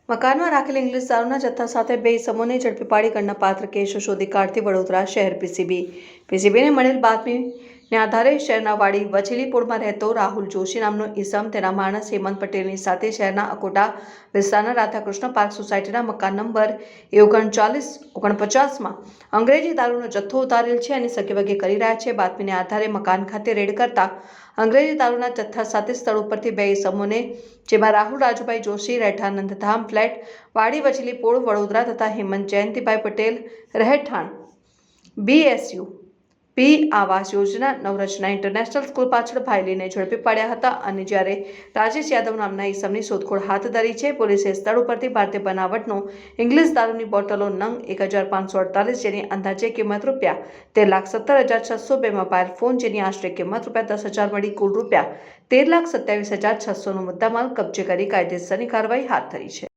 મકાનમાં રાખેલ ઇંગ્લિશ દારૂના જથ્થા સાથે બે ઇસમોને ઝડપી પાડી ગણનાપાત્ર કેસ શોધી કાઢતી વડોદરા શહેર પીસીબીને મળેલ બાતમીને આધારે શહેરના વાડી વચીલીપોળમાં રહેતો રાહુલ જોશી નામનો ઇસમ તેના માણસ હેમંત પટેલની સાથે શહેરના અકોટા વિસ્તારના રાધાકૃષ્ણ પાર્ક સોસાયટીના મકાન નંબર 3949માં અંગ્રેજી દારૂનો જથ્થો ઉતારેલ છે અને સગેવગે કરી રહ્યા છે। બાતમીને આધારે મકાન ખાતે રેડ કરતા અંગ્રેજી દારૂના જથ્થા સાથે સ્થળ ઉપરથી બે ઇસમોને જેમાં રાહુલ રાજુભાઈ જોશી રહેઠાણ નંદધામ ફ્લેટ વાડી વચીલીપોળ વડોદરા તથા હેમંત જયંતિભાઈ પટેલ રહેઠાણ BSU પી આવાસ યોજના નવરચના ઇન્ટરનેશનલ સ્કૂલ પાછળ ભાઈલીને ઝડપી પાડ્યા હતા અને જ્યારે રાજેશ યાદવ નામના ઇસમની શોધખોળ હાથ ધરી છે। પોલીસે સ્થળ ઉપરથી ભારતીય બનાવટનો ઇંગ્લિશ દારૂની બોટલો નંગ 1548 જેની અંદાજે કિંમત ₹13,70,602 મોબાઈલ ફોન જેની આશરે કિંમત ₹10,000 મળી કુલ ₹13,27,600નો મુદ્દામાલ કબજે કરી કાયદેસરની કાર્યવાહી હાથ ધરી છે।